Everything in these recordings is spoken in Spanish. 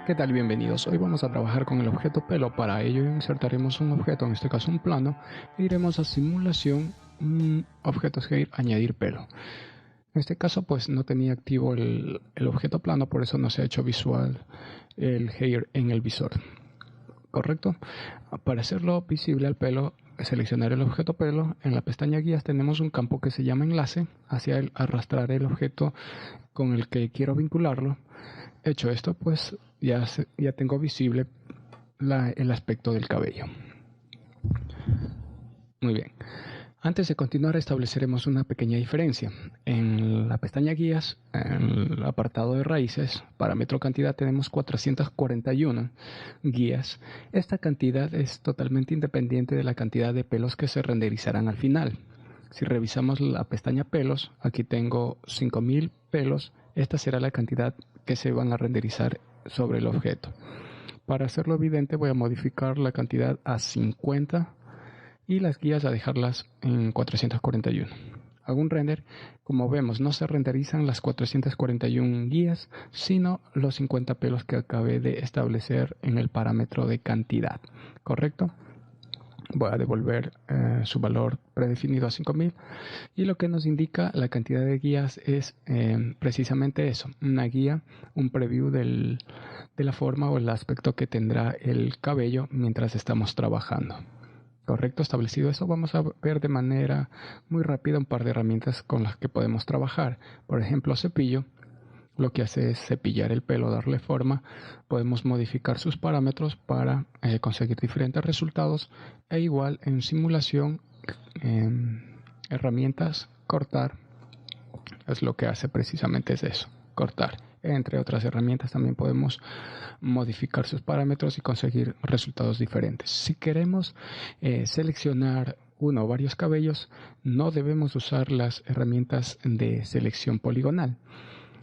¿Qué tal? Bienvenidos. Hoy vamos a trabajar con el objeto pelo. Para ello insertaremos un objeto, en este caso un plano, e iremos a simulación, objetos Gear, añadir pelo. En este caso pues no tenía activo el objeto plano, por eso no se ha hecho visual el Gear en el visor. ¿Correcto? Para hacerlo visible al pelo, seleccionar el objeto pelo. En la pestaña guías tenemos un campo que se llama enlace. Hacia él arrastrar el objeto con el que quiero vincularlo. Hecho esto, pues ya tengo visible el aspecto del cabello. Muy bien. Antes de continuar, estableceremos una pequeña diferencia. En la pestaña guías, en el apartado de raíces, parámetro cantidad, tenemos 441 guías. Esta cantidad es totalmente independiente de la cantidad de pelos que se renderizarán al final. Si revisamos la pestaña pelos, aquí tengo 5000 pelos. Esta será la cantidad que se van a renderizar sobre el objeto. Para hacerlo evidente, voy a modificar la cantidad a 50 y las guías a dejarlas en 441. Hago un render. Como vemos, no se renderizan las 441 guías, sino los 50 pelos que acabé de establecer en el parámetro de cantidad. ¿Correcto? Voy a devolver su valor predefinido a 5000, y lo que nos indica la cantidad de guías es precisamente eso, una guía, un preview de la forma o el aspecto que tendrá el cabello mientras estamos trabajando. Correcto, establecido eso, vamos a ver de manera muy rápida un par de herramientas con las que podemos trabajar. Por ejemplo, cepillo. Lo que hace es cepillar el pelo, darle forma. Podemos modificar sus parámetros para conseguir diferentes resultados. E igual en simulación, herramientas, cortar, es lo que hace precisamente es eso, cortar. Entre otras herramientas también podemos modificar sus parámetros y conseguir resultados diferentes. Si queremos seleccionar uno o varios cabellos, no debemos usar las herramientas de selección poligonal.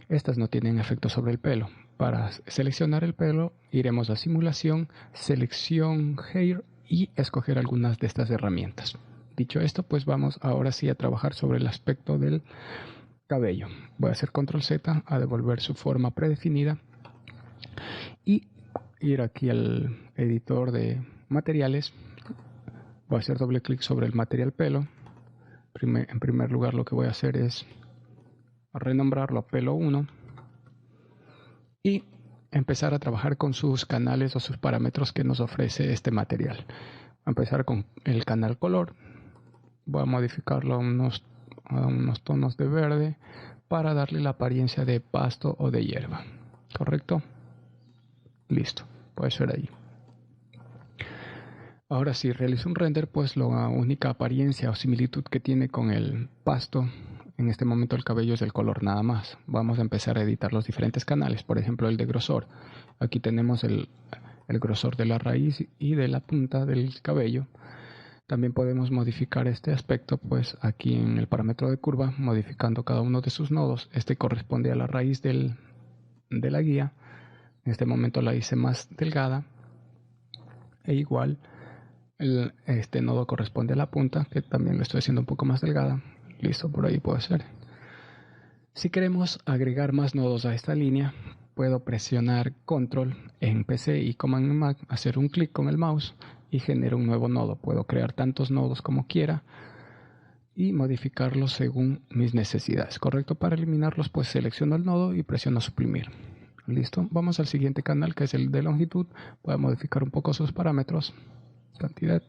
Estas no tienen efecto sobre el pelo. Para seleccionar el pelo, iremos a simulación, selección Hair y escoger algunas de estas herramientas. Dicho esto, pues vamos ahora sí a trabajar sobre el aspecto del cabello. Voy a hacer control Z, a devolver su forma predefinida y ir aquí al editor de materiales. Voy a hacer doble clic sobre el material pelo. En primer lugar, lo que voy a hacer es renombrarlo a pelo 1 y empezar a trabajar con sus canales o sus parámetros que nos ofrece este material. Voy a empezar con el canal color. Voy a modificarlo a unos tonos de verde para darle la apariencia de pasto o de hierba. ¿Correcto? Listo, puede ser ahí. Ahora si realizo un render, pues la única apariencia o similitud que tiene con el pasto, en este momento el cabello es el color nada más. Vamos a empezar a editar los diferentes canales, por ejemplo el de grosor. Aquí tenemos el grosor de la raíz y de la punta del cabello. También podemos modificar este aspecto, pues aquí en el parámetro de curva, modificando cada uno de sus nodos. Este corresponde a la raíz de la guía. En este momento la hice más delgada. E igual, este nodo corresponde a la punta, que también lo estoy haciendo un poco más delgada. Listo, por ahí puede ser. Si queremos agregar más nodos a esta línea, puedo presionar Control en PC y Command en Mac, hacer un clic con el mouse y genero un nuevo nodo. Puedo crear tantos nodos como quiera y modificarlos según mis necesidades. Correcto, para eliminarlos pues selecciono el nodo y presiono suprimir. Listo, vamos al siguiente canal, que es el de longitud. Voy a modificar un poco sus parámetros. Cantidad,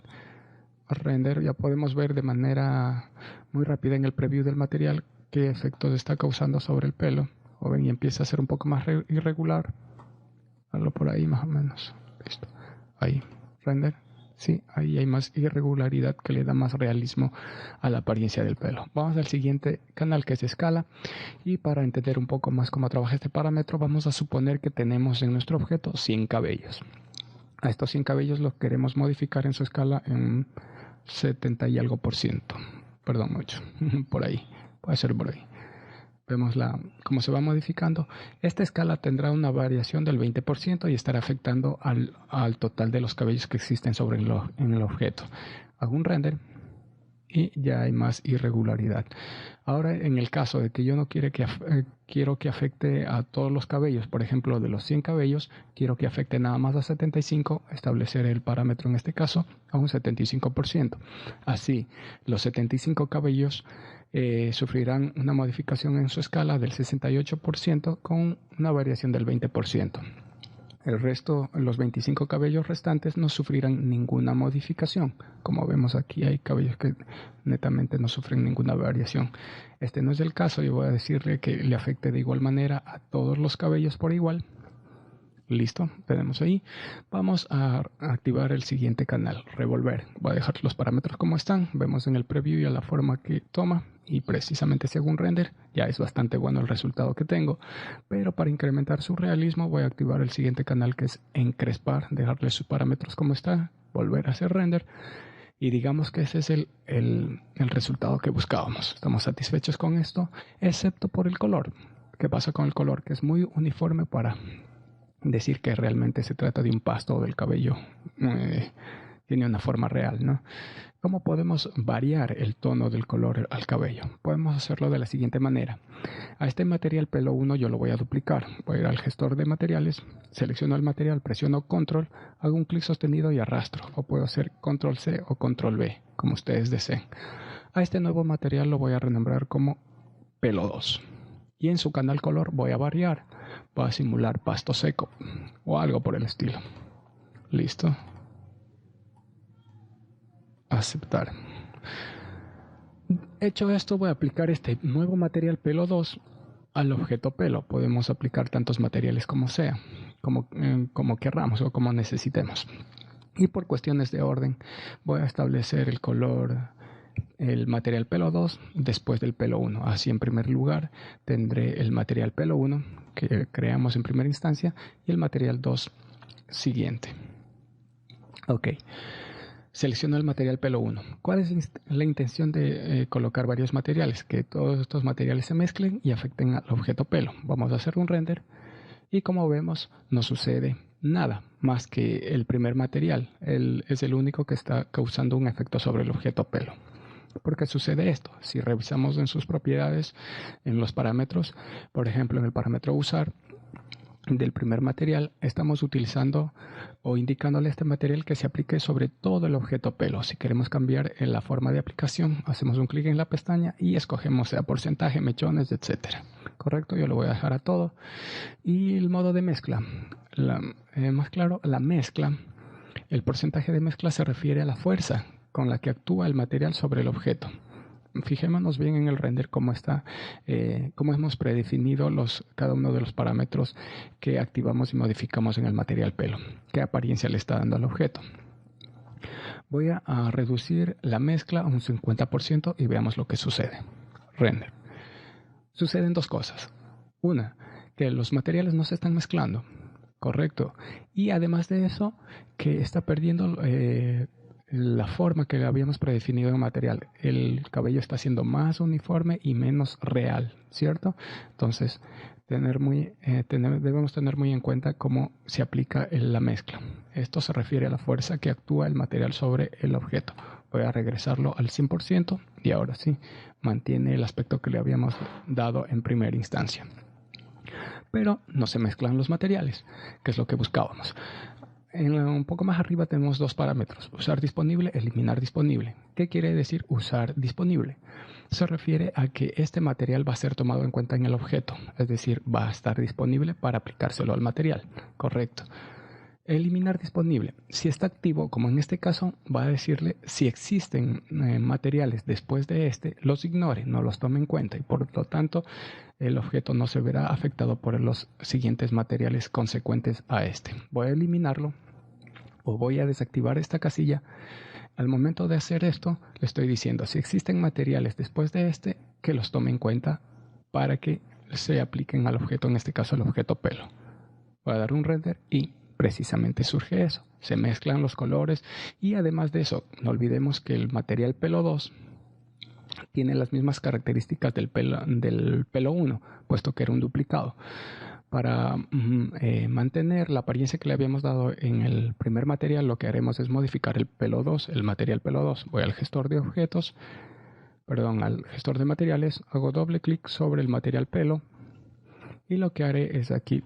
render. Ya podemos ver de manera muy rápida en el preview del material qué efectos está causando sobre el pelo. O ven, y empieza a ser un poco más irregular. Hazlo por ahí más o menos. Listo. Ahí, render. Sí, ahí hay más irregularidad que le da más realismo a la apariencia del pelo. Vamos al siguiente canal, que es escala. Y para entender un poco más cómo trabaja este parámetro, vamos a suponer que tenemos en nuestro objeto 100 cabellos. A estos 100 cabellos los queremos modificar en su escala en 70 y algo por ciento. Perdón, mucho. Por ahí. Puede ser por ahí. Vemos cómo se va modificando. Esta escala tendrá una variación del 20% y estará afectando al total de los cabellos que existen en el objeto. Hago un render y ya hay más irregularidad. Ahora, en el caso de que yo no quiero que afecte a todos los cabellos, por ejemplo, de los 100 cabellos, quiero que afecte nada más a 75, establecer el parámetro en este caso a un 75%. Así, los 75 cabellos sufrirán una modificación en su escala del 68% con una variación del 20%. El resto, los 25 cabellos restantes, no sufrirán ninguna modificación. Como vemos aquí, hay cabellos que netamente no sufren ninguna variación. Este no es el caso. Yo voy a decirle que le afecte de igual manera a todos los cabellos por igual. Listo, tenemos ahí. Vamos a activar el siguiente canal, revolver. Voy a dejar los parámetros como están. Vemos en el preview ya la forma que toma y precisamente según render ya es bastante bueno el resultado que tengo. Pero para incrementar su realismo voy a activar el siguiente canal, que es encrespar, dejarle sus parámetros como está, volver a hacer render. Y digamos que ese es el resultado que buscábamos. Estamos satisfechos con esto, excepto por el color. ¿Qué pasa con el color? Que es muy uniforme para decir que realmente se trata de un pasto o del cabello tiene una forma real, ¿no? ¿Cómo podemos variar el tono del color al cabello? Podemos hacerlo de la siguiente manera. A este material pelo 1 yo lo voy a duplicar. Voy a ir al gestor de materiales, selecciono el material, presiono control, hago un clic sostenido y arrastro. O puedo hacer control C o control V, como ustedes deseen. A este nuevo material lo voy a renombrar como pelo 2. Y en su canal color voy a variar. Voy a simular pasto seco o algo por el estilo. Listo. Aceptar. Hecho esto, voy a aplicar este nuevo material pelo 2 al objeto pelo. Podemos aplicar tantos materiales como sea, como querramos o como necesitemos. Y por cuestiones de orden voy a establecer el color, el material pelo 2 después del pelo 1. Así, en primer lugar tendré el material pelo 1 que creamos en primera instancia y el material 2 siguiente. Ok, selecciono el material pelo 1. ¿Cuál es la intención de colocar varios materiales? Que todos estos materiales se mezclen y afecten al objeto pelo. Vamos a hacer un render y como vemos no sucede nada más que el primer material. Es el único que está causando un efecto sobre el objeto pelo. ¿Por qué sucede esto? Si revisamos en sus propiedades, en los parámetros, por ejemplo en el parámetro usar del primer material, estamos utilizando o indicándole a este material que se aplique sobre todo el objeto pelo. Si queremos cambiar en la forma de aplicación, hacemos un clic en la pestaña y escogemos sea porcentaje, mechones, etcétera. Correcto, yo lo voy a dejar a todo. Y el modo de mezcla, más claro, la mezcla, el porcentaje de mezcla se refiere a la fuerza con la que actúa el material sobre el objeto. Fijémonos bien en el render cómo está, cómo hemos predefinido cada uno de los parámetros que activamos y modificamos en el material pelo, qué apariencia le está dando al objeto. Voy a reducir la mezcla a un 50% y veamos lo que sucede. Render. Suceden dos cosas. Una, que los materiales no se están mezclando, correcto, y además de eso, que está perdiendo la forma que habíamos predefinido en el material. El cabello está siendo más uniforme y menos real, ¿cierto? Entonces, debemos tener muy en cuenta cómo se aplica la mezcla. Esto se refiere a la fuerza que actúa el material sobre el objeto. Voy a regresarlo al 100% y ahora sí, mantiene el aspecto que le habíamos dado en primera instancia. Pero no se mezclan los materiales, que es lo que buscábamos. Un poco más arriba tenemos dos parámetros, usar disponible, eliminar disponible. ¿Qué quiere decir usar disponible? Se refiere a que este material va a ser tomado en cuenta en el objeto, es decir, va a estar disponible para aplicárselo al material, correcto. Eliminar disponible, si está activo, como en este caso, va a decirle si existen materiales después de este, los ignore, no los tome en cuenta y por lo tanto el objeto no se verá afectado por los siguientes materiales consecuentes a este. Voy a eliminarlo o voy a desactivar esta casilla. Al momento de hacer esto, le estoy diciendo si existen materiales después de este, que los tome en cuenta para que se apliquen al objeto, en este caso el objeto pelo. Voy a dar un render y precisamente surge eso. Se mezclan los colores y además de eso, no olvidemos que el material pelo 2 tiene las mismas características del pelo 1, puesto que era un duplicado. Para mantener la apariencia que le habíamos dado en el primer material, lo que haremos es modificar el pelo 2, el material pelo 2. Voy al gestor de objetos, al gestor de materiales, hago doble clic sobre el material pelo y lo que haré es aquí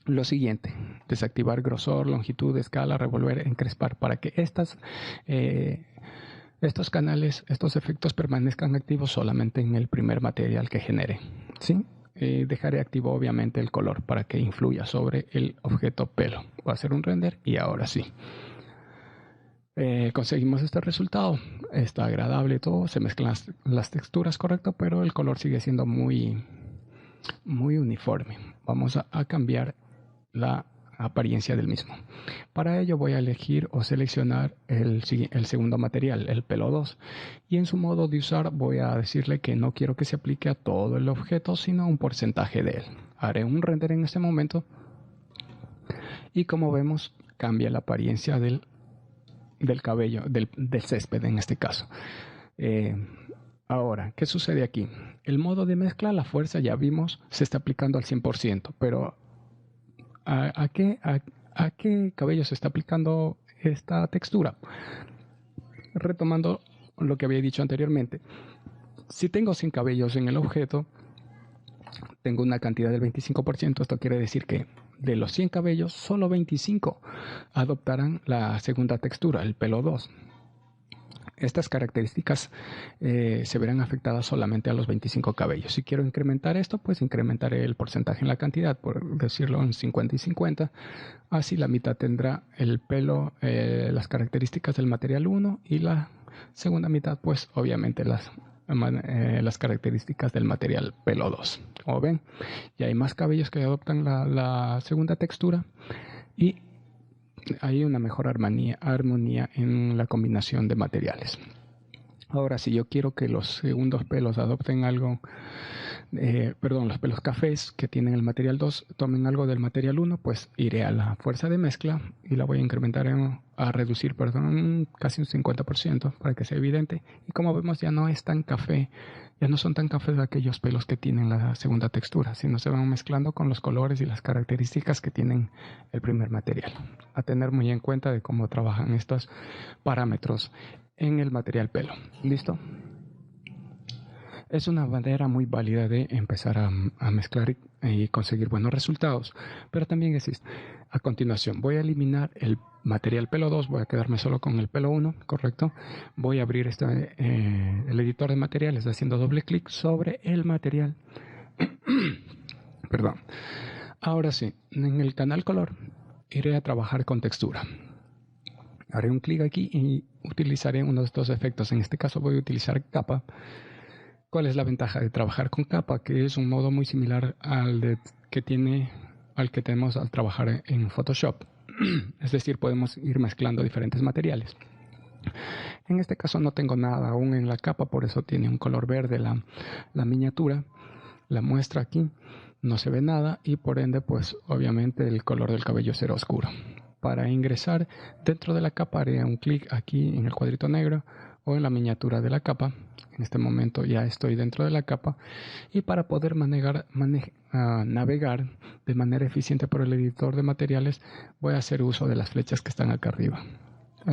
lo siguiente: desactivar grosor, longitud, escala, revolver, encrespar, para que estos canales, estos efectos permanezcan activos solamente en el primer material que genere, ¿sí? Dejaré activo obviamente el color para que influya sobre el objeto pelo. Voy a hacer un render y ahora sí. Conseguimos este resultado. Está agradable todo, se mezclan las texturas correcto, pero el color sigue siendo muy uniforme. Vamos a cambiar la apariencia del mismo. Para ello voy a elegir o seleccionar el segundo material, el pelo 2, y en su modo de usar voy a decirle que no quiero que se aplique a todo el objeto, sino a un porcentaje de él. Haré un render en este momento y como vemos cambia la apariencia del cabello, del césped en este caso. Ahora, ¿qué sucede aquí? El modo de mezcla, la fuerza, ya vimos, se está aplicando al 100%, pero ¿a qué cabello se está aplicando esta textura? Retomando lo que había dicho anteriormente, si tengo 100 cabellos en el objeto, tengo una cantidad del 25%, esto quiere decir que de los 100 cabellos, solo 25 adoptarán la segunda textura, el pelo 2. Estas características se verán afectadas solamente a los 25 cabellos. Si quiero incrementar esto, pues incrementaré el porcentaje en la cantidad, por decirlo en 50 y 50. Así la mitad tendrá el pelo, las características del material 1 y la segunda mitad, pues obviamente las características del material pelo 2. Como ven, ya hay más cabellos que adoptan la segunda textura y hay una mejor armonía en la combinación de materiales. Ahora, si yo quiero que los segundos pelos adopten algo, los pelos cafés que tienen el material 2 tomen algo del material 1, pues iré a la fuerza de mezcla y la voy a incrementar reducir casi un 50% para que sea evidente. Y como vemos, ya no es tan café, ya no son tan cafés aquellos pelos que tienen la segunda textura, sino se van mezclando con los colores y las características que tienen el primer material. A tener muy en cuenta de cómo trabajan estos parámetros en el material pelo. ¿Listo? Es una manera muy válida de empezar a mezclar y conseguir buenos resultados, pero también existe. A continuación voy a eliminar el material pelo 2, voy a quedarme solo con el pelo 1, ¿correcto? Voy a abrir el editor de materiales haciendo doble clic sobre el material. Perdón. Ahora sí, en el canal color iré a trabajar con textura. Haré un clic aquí y utilizaré uno de estos efectos. En este caso voy a utilizar capa. ¿Cuál es la ventaja de trabajar con capa? Que es un modo muy similar al que tenemos al trabajar en Photoshop. Es decir, podemos ir mezclando diferentes materiales. En este caso no tengo nada aún en la capa, por eso tiene un color verde la miniatura. La muestra aquí, no se ve nada y por ende, pues obviamente el color del cabello será oscuro. Para ingresar dentro de la capa haré un clic aquí en el cuadrito negro o en la miniatura de la capa. En este momento ya estoy dentro de la capa y para poder navegar de manera eficiente por el editor de materiales voy a hacer uso de las flechas que están acá arriba.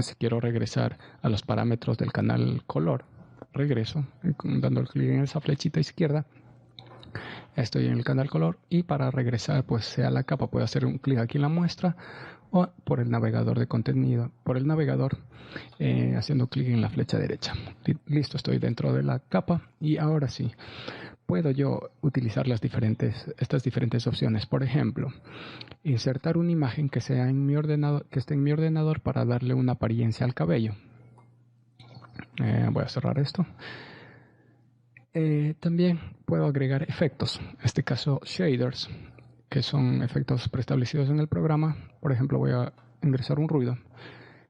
Si quiero regresar a los parámetros del canal color, regreso dando el clic en esa flechita izquierda. Estoy en el canal color y para regresar pues sea la capa puedo hacer un clic aquí en la muestra o por el navegador de contenido, haciendo clic en la flecha derecha. Listo, estoy dentro de la capa y ahora sí puedo yo utilizar estas diferentes opciones. Por ejemplo, insertar una imagen que esté en mi ordenador para darle una apariencia al cabello. Voy a cerrar esto. También puedo agregar efectos, en este caso shaders, que son efectos preestablecidos en el programa. Por ejemplo, voy a ingresar un ruido.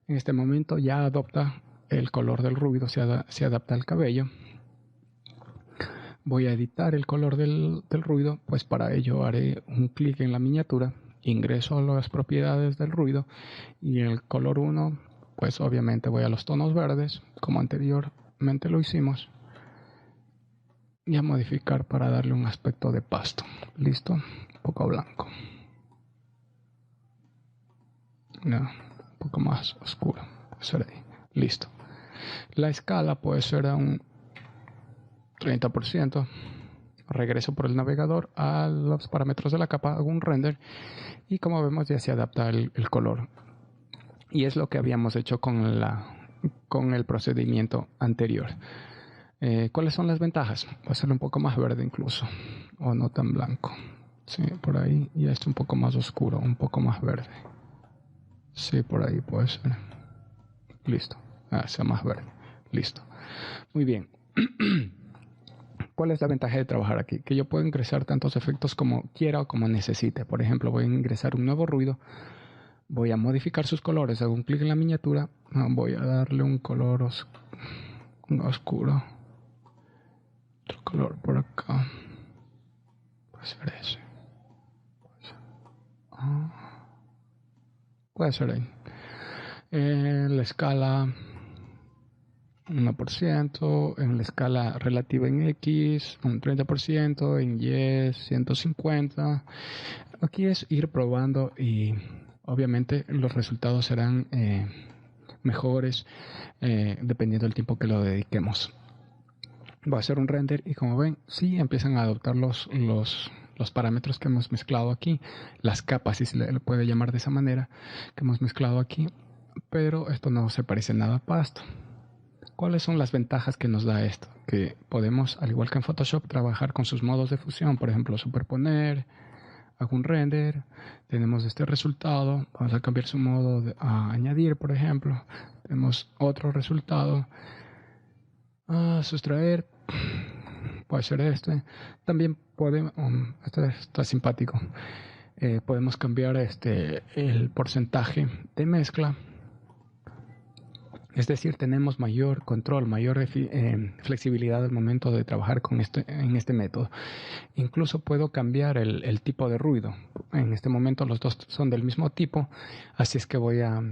En este momento ya adopta el color del ruido, se adapta al cabello. Voy a editar el color del ruido, pues para ello haré un clic en la miniatura, ingreso a las propiedades del ruido y el color 1, pues obviamente voy a los tonos verdes, como anteriormente lo hicimos. Y a modificar para darle un aspecto de pasto. Listo, poco blanco. No, un poco más oscuro. Puede ser ahí. Listo. La escala puede ser a un 30%. Regreso por el navegador a los parámetros de la capa, hago un render y como vemos ya se adapta el color. Y es lo que habíamos hecho con el procedimiento anterior. ¿Cuáles son las ventajas? Va a ser un poco más verde incluso, o no tan blanco. Sí, por ahí ya está un poco más oscuro, un poco más verde. Sí, por ahí puede ser. Listo. Sea más verde. Listo. Muy bien. ¿Cuál es la ventaja de trabajar aquí? Que yo puedo ingresar tantos efectos como quiera o como necesite. Por ejemplo, voy a ingresar un nuevo ruido. Voy a modificar sus colores. Hago un clic en la miniatura. Voy a darle un color oscuro. Otro color por acá. Puede ser ese. Puede ser ahí. La escala 1%, en la escala relativa en X, un 30%, en Y 150. Aquí es ir probando y obviamente los resultados serán mejores dependiendo del tiempo que lo dediquemos. Voy a hacer un render y como ven, sí empiezan a adoptar los parámetros que hemos mezclado aquí, las capas, si se le puede llamar de esa manera, que hemos mezclado aquí, pero esto no se parece nada a pasto. ¿Cuáles son las ventajas que nos da esto? Que podemos, al igual que en Photoshop, trabajar con sus modos de fusión, por ejemplo, superponer, hago un render, tenemos este resultado, vamos a cambiar su modo a añadir, por ejemplo, tenemos otro resultado, sustraer, puede ser este, también podemos, este está simpático, podemos cambiar el porcentaje de mezcla. Es decir, tenemos mayor control, mayor flexibilidad al momento de trabajar en este método. Incluso puedo cambiar el tipo de ruido. En este momento los dos son del mismo tipo, así es que voy a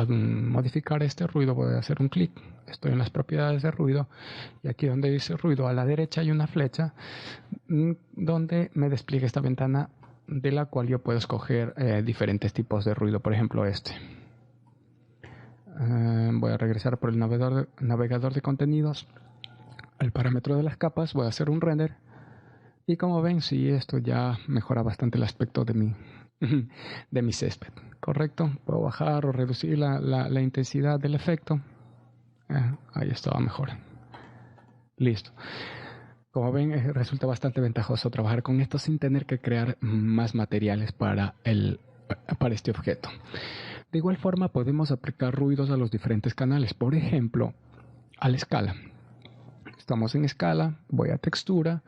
modificar este ruido, voy a hacer un clic. Estoy en las propiedades de ruido y aquí donde dice ruido a la derecha hay una flecha donde me despliega esta ventana de la cual yo puedo escoger diferentes tipos de ruido, por ejemplo este. Voy a regresar por el navegador de contenidos, el parámetro de las capas, voy a hacer un render y como ven, sí, esto ya mejora bastante el aspecto de mi césped, correcto. Puedo bajar o reducir la intensidad del efecto. Ahí estaba mejor. Listo. Como ven, resulta bastante ventajoso trabajar con esto sin tener que crear más materiales para este objeto. De igual forma podemos aplicar ruidos a los diferentes canales, por ejemplo, a la escala. Estamos en escala, voy a textura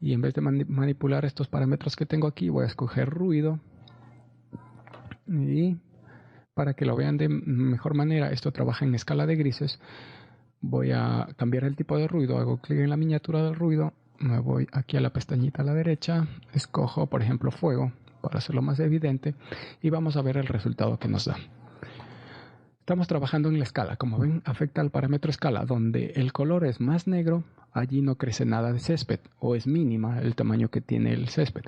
y en vez de manipular estos parámetros que tengo aquí, voy a escoger ruido. Y para que lo vean de mejor manera, esto trabaja en escala de grises. Voy a cambiar el tipo de ruido, hago clic en la miniatura del ruido, me voy aquí a la pestañita a la derecha, escojo por ejemplo fuego, para hacerlo más evidente y vamos a ver el resultado que nos da. Estamos trabajando en la escala, como ven afecta al parámetro escala, donde el color es más negro, allí no crece nada de césped o es mínima el tamaño que tiene el césped.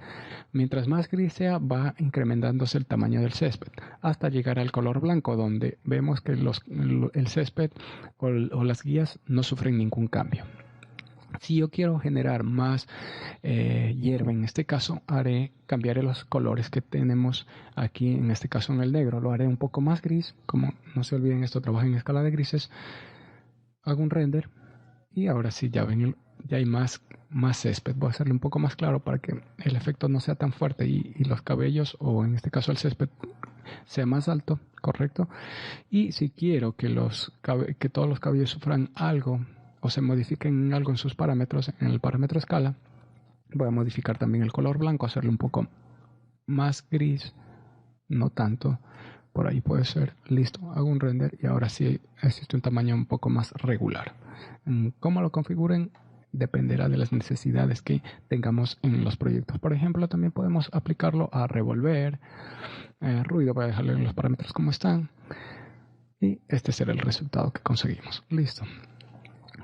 Mientras más gris sea va incrementándose el tamaño del césped hasta llegar al color blanco, donde vemos que el césped o las guías no sufren ningún cambio. Si yo quiero generar más hierba, en este caso cambiaré los colores que tenemos aquí, en este caso en el negro, lo haré un poco más gris, como no se olviden esto trabaja en escala de grises, hago un render y ahora sí ya ven, ya hay más césped, voy a hacerle un poco más claro para que el efecto no sea tan fuerte y los cabellos o en este caso el césped sea más alto, correcto. Y si quiero que todos los cabellos sufran algo o se modifiquen algo en sus parámetros, en el parámetro escala, voy a modificar también el color blanco, hacerle un poco más gris, no tanto, por ahí puede ser, listo, hago un render y ahora sí existe un tamaño un poco más regular. ¿Cómo lo configuren? Dependerá de las necesidades que tengamos en los proyectos. Por ejemplo, también podemos aplicarlo a revolver, ruido, voy a dejarle en los parámetros como están y este será el resultado que conseguimos, listo.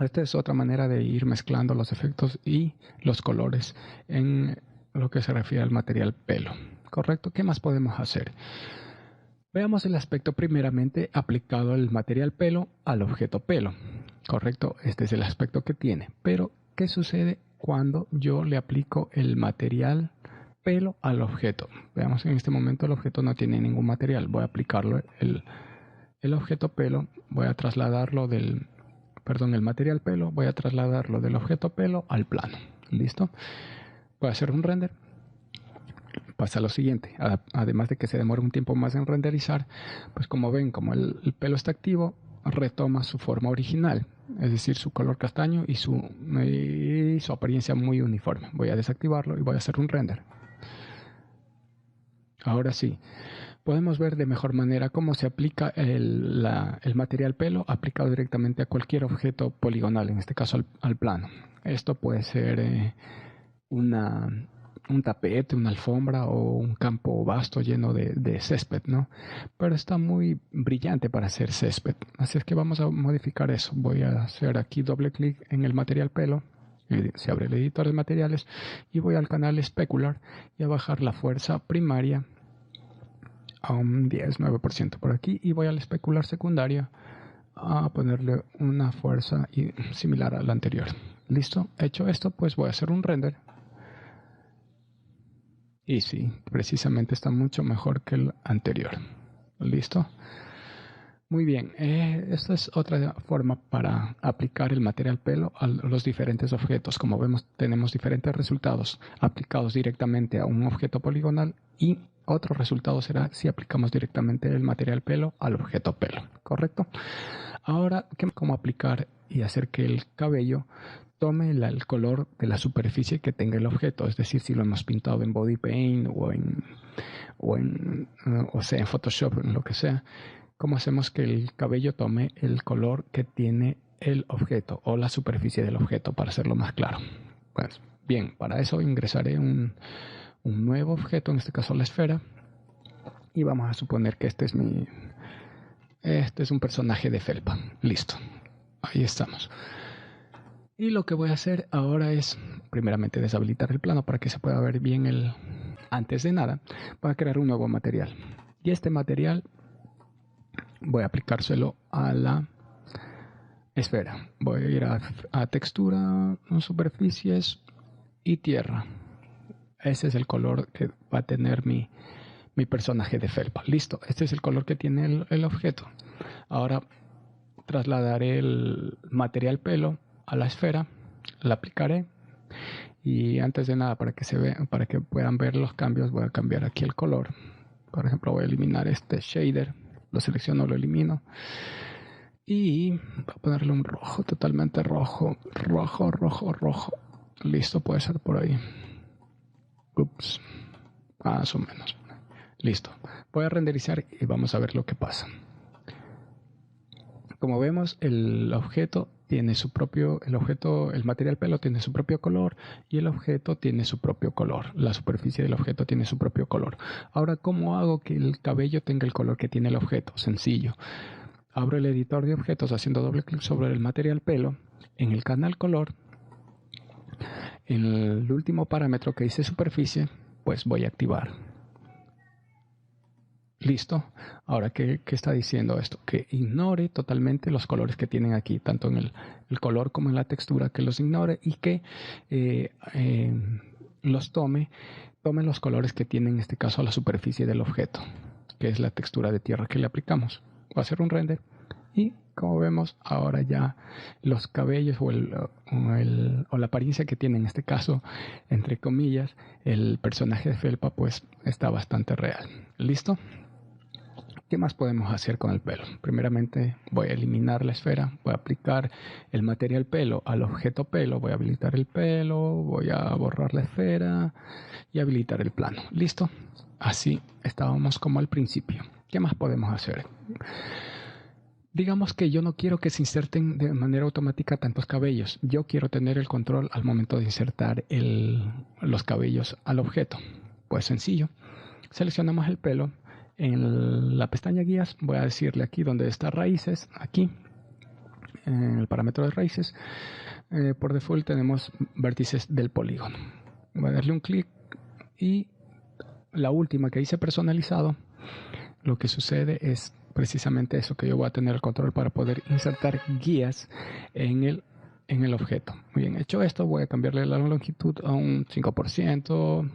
Esta es otra manera de ir mezclando los efectos y los colores en lo que se refiere al material pelo. ¿Correcto? ¿Qué más podemos hacer? Veamos el aspecto primeramente aplicado el material pelo al objeto pelo. ¿Correcto? Este es el aspecto que tiene. Pero, ¿qué sucede cuando yo le aplico el material pelo al objeto? Veamos, en este momento el objeto no tiene ningún material. Voy a aplicarlo el objeto pelo, voy a trasladarlo del, perdón, el material pelo, voy a trasladarlo del objeto pelo al plano. ¿Listo? Voy a hacer un render. Pasa lo siguiente, además de que se demora un tiempo más en renderizar, pues como ven, como el pelo está activo, retoma su forma original, es decir, su color castaño y su apariencia muy uniforme. Voy a desactivarlo y voy a hacer un render. Ahora sí, podemos ver de mejor manera cómo se aplica el material pelo aplicado directamente a cualquier objeto poligonal, en este caso al plano. Esto puede ser un tapete, una alfombra o un campo vasto lleno de césped, ¿no? Pero está muy brillante para hacer césped, así es que vamos a modificar eso. Voy a hacer aquí doble clic en el material pelo, se abre el editor de materiales y voy al canal Specular y a bajar la fuerza primaria a un 10-9% por aquí, y voy al especular secundaria a ponerle una fuerza similar a la anterior. Listo, hecho esto, pues voy a hacer un render. Y sí, precisamente está mucho mejor que el anterior. ¿Listo? Muy bien, esta es otra forma para aplicar el material pelo a los diferentes objetos. Como vemos, tenemos diferentes resultados aplicados directamente a un objeto poligonal, y otro resultado será si aplicamos directamente el material pelo al objeto pelo, ¿correcto? Ahora, ¿cómo aplicar y hacer que el cabello tome el color de la superficie que tenga el objeto? Es decir, si lo hemos pintado en body paint o sea, en Photoshop, en lo que sea, ¿cómo hacemos que el cabello tome el color que tiene el objeto o la superficie del objeto, para hacerlo más claro? Pues bien, para eso ingresaré un nuevo objeto, en este caso la esfera, y vamos a suponer que este es un personaje de felpa. Listo, ahí estamos. Y lo que voy a hacer ahora es primeramente deshabilitar el plano para que se pueda ver bien antes de nada, voy a crear un nuevo material, y este material voy a aplicárselo a la esfera. Voy a ir a textura, superficies y tierra. Ese es el color que va a tener mi personaje de felpa. Listo, este es el color que tiene el objeto. Ahora trasladaré el material pelo a la esfera, la aplicaré, y antes de nada, para que puedan ver los cambios, voy a cambiar aquí el color. Por ejemplo, voy a eliminar este shader, lo selecciono, lo elimino, y voy a ponerle un rojo, totalmente rojo. Listo, puede ser por ahí. Ups, más o menos. Listo, voy a renderizar y vamos a ver lo que pasa. Como vemos, el material pelo tiene su propio color, y el objeto tiene su propio color. La superficie del objeto tiene su propio color. Ahora, ¿cómo hago que el cabello tenga el color que tiene el objeto? Sencillo. Abro el editor de objetos haciendo doble clic sobre el material pelo. En el canal color, en el último parámetro que dice superficie, pues voy a activar. Listo. Ahora, ¿qué está diciendo esto? Que ignore totalmente los colores que tienen aquí, tanto en el color como en la textura, que los ignore, y que los tome los colores que tiene, en este caso, la superficie del objeto, que es la textura de tierra que le aplicamos. Voy a hacer un render, y como vemos, ahora ya los cabellos o la apariencia que tiene, en este caso, entre comillas, el personaje de felpa, pues está bastante real. ¿Listo? ¿Qué más podemos hacer con el pelo? Primeramente voy a eliminar la esfera, voy a aplicar el material pelo al objeto pelo, voy a habilitar el pelo, voy a borrar la esfera y habilitar el plano. ¿Listo? Así estábamos como al principio. ¿Qué más podemos hacer? Digamos que yo no quiero que se inserten de manera automática tantos cabellos. Yo quiero tener el control al momento de insertar los cabellos al objeto. Pues sencillo. Seleccionamos el pelo. En la pestaña guías voy a decirle aquí donde está raíces, aquí, en el parámetro de raíces, por default tenemos vértices del polígono. Voy a darle un clic Y la última que hice personalizado, lo que sucede es precisamente eso, que yo voy a tener el control para poder insertar guías en el objeto. Muy bien, hecho esto, voy a cambiarle la longitud a un 5%.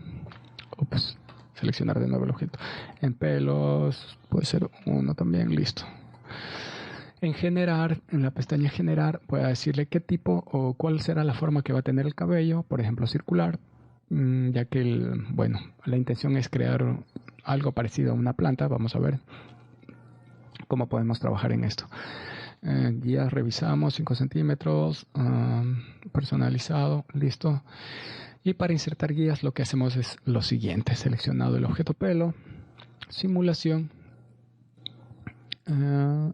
Ups, seleccionar de nuevo el objeto. En pelos puede ser 1 también, listo. En generar, en la pestaña generar, voy a decirle qué tipo o cuál será la forma que va a tener el cabello, por ejemplo circular, ya que la intención es crear algo parecido a una planta. Vamos a ver cómo podemos trabajar en esto. Guías, revisamos 5 centímetros, personalizado, listo. Y para insertar guías lo que hacemos es lo siguiente: seleccionado el objeto pelo, simulación,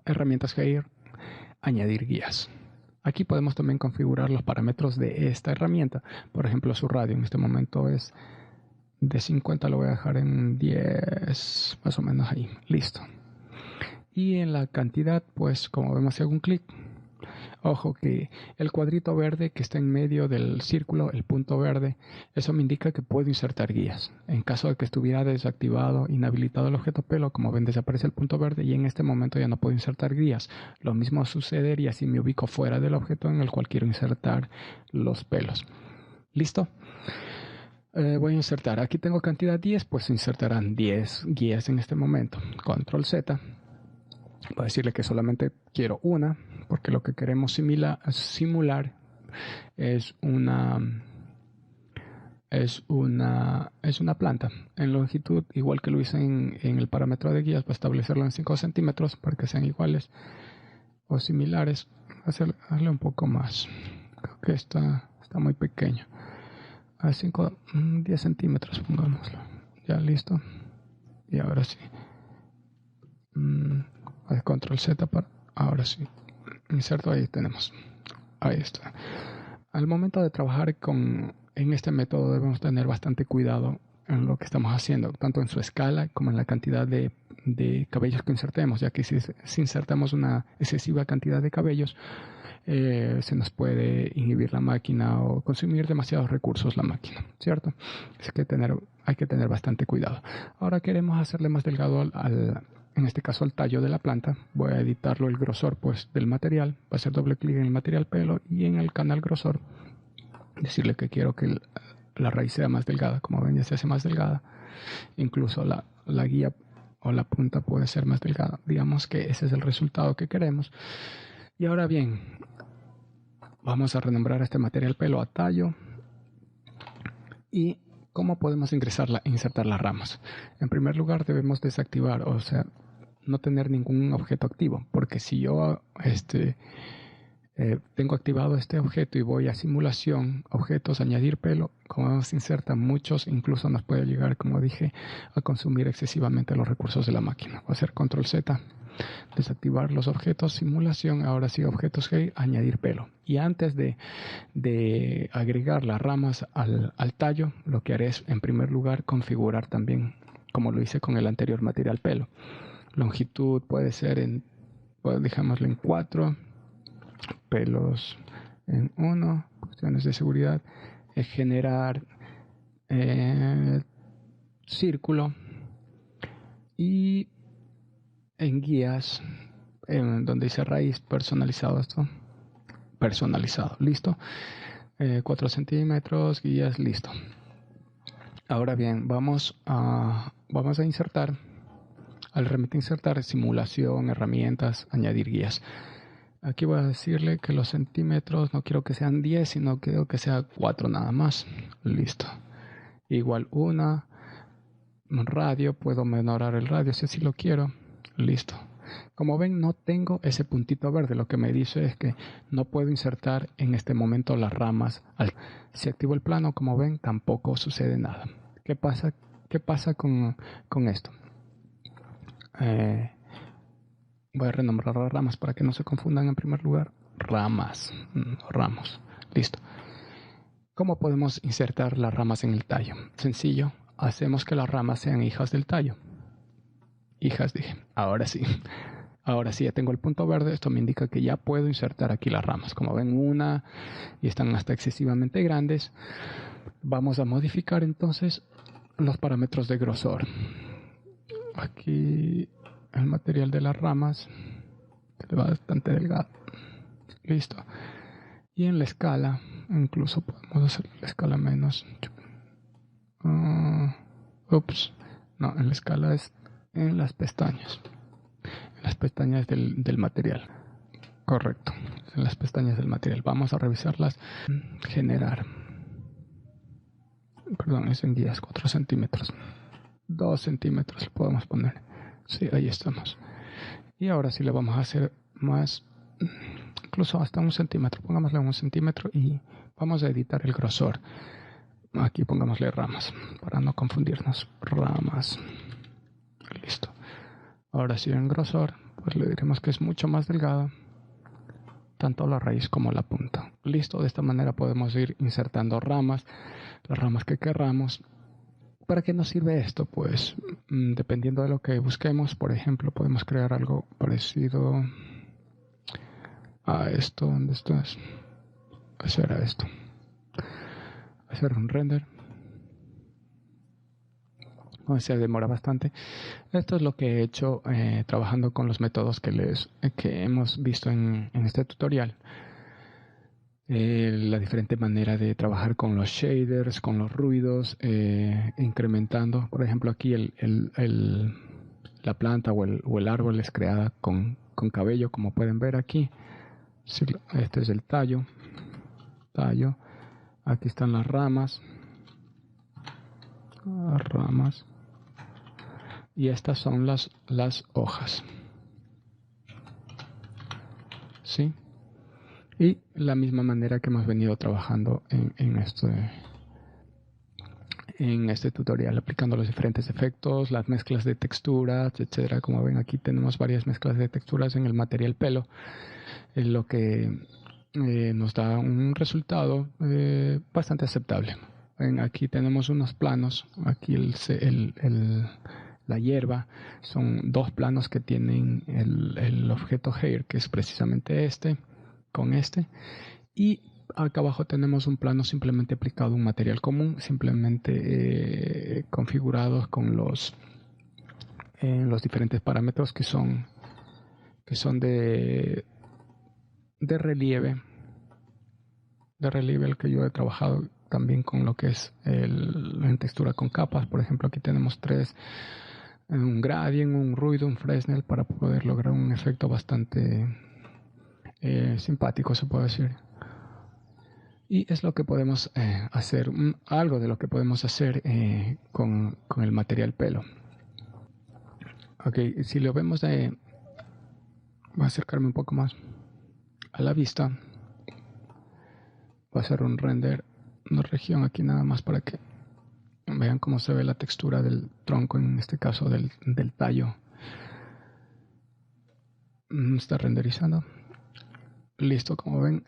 herramientas Gear, añadir guías. Aquí podemos también configurar los parámetros de esta herramienta. Por ejemplo, su radio en este momento es de 50, lo voy a dejar en 10, más o menos ahí, listo. Y en la cantidad, pues como vemos, si hago un clic, ojo que el cuadrito verde que está en medio del círculo, el punto verde, eso me indica que puedo insertar guías. En caso de que estuviera desactivado, inhabilitado el objeto pelo, como ven, desaparece el punto verde y en este momento ya no puedo insertar guías. Lo mismo sucedería si me ubico fuera del objeto en el cual quiero insertar los pelos. ¿Listo? Voy a insertar, aquí tengo cantidad 10, pues se insertarán 10 guías en este momento. Control Z. Voy a decirle que solamente quiero una, porque lo que queremos simular es una planta. En longitud, igual que lo hice en el parámetro de guías, voy a establecerlo en 5 centímetros para que sean iguales o similares. Hazle un poco más. Creo que está muy pequeño. A 10 centímetros, pongámoslo. Ya, listo. Y ahora sí. Control Z para... Ahora sí. Inserto, ahí tenemos. Ahí está. Al momento de trabajar en este método debemos tener bastante cuidado en lo que estamos haciendo, tanto en su escala como en la cantidad de cabellos que insertemos, ya que si insertamos una excesiva cantidad de cabellos, se nos puede inhibir la máquina o consumir demasiados recursos la máquina, ¿cierto? Hay que tener bastante cuidado. Ahora queremos hacerle más delgado en este caso al tallo de la planta. Voy a editarlo el grosor pues del material. Voy a hacer doble clic en el material pelo y en el canal grosor decirle que quiero que la raíz sea más delgada. Como ven, ya se hace más delgada. Incluso la guía o la punta puede ser más delgada. Digamos que ese es el resultado que queremos. Y ahora bien, vamos a renombrar este material pelo a tallo. Y ¿cómo podemos insertar las ramas? En primer lugar debemos desactivar, o sea, no tener ningún objeto activo, porque si yo tengo activado este objeto y voy a simulación, objetos, añadir pelo, como se insertan muchos, incluso nos puede llegar, como dije, a consumir excesivamente los recursos de la máquina. Voy a hacer control Z, desactivar los objetos, simulación, ahora sí objetos G, añadir pelo. Y antes de agregar las ramas al tallo, lo que haré es en primer lugar configurar también, como lo hice con el anterior material pelo. Longitud puede ser dejémoslo en 4, pelos en 1, cuestiones de seguridad, generar círculo y en guías, donde dice raíz, personalizado esto, personalizado, listo. 4 centímetros, guías, listo. Ahora bien, vamos a insertar, al remite insertar, simulación, herramientas, añadir guías. Aquí voy a decirle que los centímetros no quiero que sean 10, sino quiero que sea 4 nada más. Listo. Igual un radio, puedo menorar el radio si así lo quiero. Listo. Como ven, no tengo ese puntito verde. Lo que me dice es que no puedo insertar en este momento las ramas. Si activo el plano, como ven, tampoco sucede nada. ¿Qué pasa con esto? Voy a renombrar las ramas para que no se confundan. En primer lugar, ramos. Listo. ¿Cómo podemos insertar las ramas en el tallo? Sencillo. Hacemos que las ramas sean hijas del tallo. Hijas, dije. Ahora sí. Ahora sí, ya tengo el punto verde. Esto me indica que ya puedo insertar aquí las ramas. Como ven, una y están hasta excesivamente grandes. Vamos a modificar entonces los parámetros de grosor. Aquí el material de las ramas se va bastante delgado. Listo. Y en la escala, incluso podemos hacer la escala menos. No, en la escala es en las pestañas. En las pestañas del material. Correcto. En las pestañas del material. Vamos a revisarlas. Generar. Perdón, es en guías 4 centímetros. 2 centímetros podemos poner. Sí, ahí estamos. Y ahora sí le vamos a hacer más, incluso hasta 1 centímetro. Pongámosle 1 centímetro y vamos a editar el grosor. Aquí pongámosle ramas para no confundirnos. Ramas. Listo. Ahora sí en grosor, pues le diremos que es mucho más delgado, tanto la raíz como la punta. Listo. De esta manera podemos ir insertando ramas, las ramas que querramos. ¿Para qué nos sirve esto? Pues dependiendo de lo que busquemos, por ejemplo, podemos crear algo parecido a esto. ¿Dónde estás? Hacer a esto. Hacer un render. O sea, demora bastante. Esto es lo que he hecho trabajando con los métodos que hemos visto en este tutorial. La diferente manera de trabajar con los shaders, con los ruidos, incrementando. Por ejemplo, aquí la planta o el árbol es creada con cabello, como pueden ver aquí. Este es el tallo. Aquí están las ramas. Y estas son las hojas. ¿Sí? Y la misma manera que hemos venido trabajando en este tutorial, aplicando los diferentes efectos, las mezclas de texturas, etcétera. Como ven, aquí tenemos varias mezclas de texturas en el material pelo, lo que nos da un resultado bastante aceptable. Aquí tenemos unos planos. Aquí la hierba son 2 planos que tienen el objeto hair, que es precisamente con este, y acá abajo tenemos un plano simplemente aplicado, un material común, simplemente configurados con los diferentes parámetros que son de relieve, el que yo he trabajado también con lo que es en textura con capas. Por ejemplo, aquí tenemos 3, un gradient, un ruido, un Fresnel, para poder lograr un efecto bastante simpático, se puede decir. Y es lo que podemos hacer, algo de lo que podemos hacer con el material pelo. Ok, si lo vemos voy a acercarme un poco más a la vista. Voy a hacer un render, una región aquí nada más para que vean cómo se ve la textura del tronco, en este caso del tallo. Está renderizando. Listo, como ven,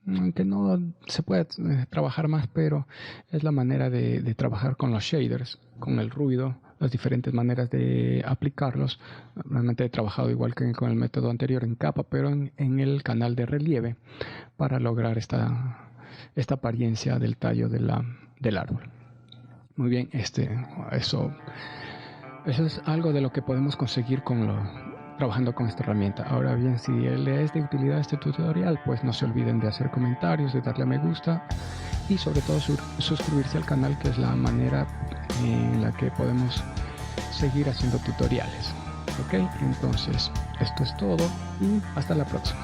aunque no se puede trabajar más, pero es la manera de trabajar con los shaders, con el ruido, las diferentes maneras de aplicarlos. Realmente he trabajado igual que con el método anterior en capa, pero en el canal de relieve, para lograr esta apariencia del tallo del árbol. Muy bien, eso es algo de lo que podemos conseguir trabajando con esta herramienta. Ahora bien, si le es de utilidad este tutorial, pues no se olviden de hacer comentarios, de darle a me gusta y sobre todo suscribirse al canal, que es la manera en la que podemos seguir haciendo tutoriales. Ok, entonces esto es todo y hasta la próxima.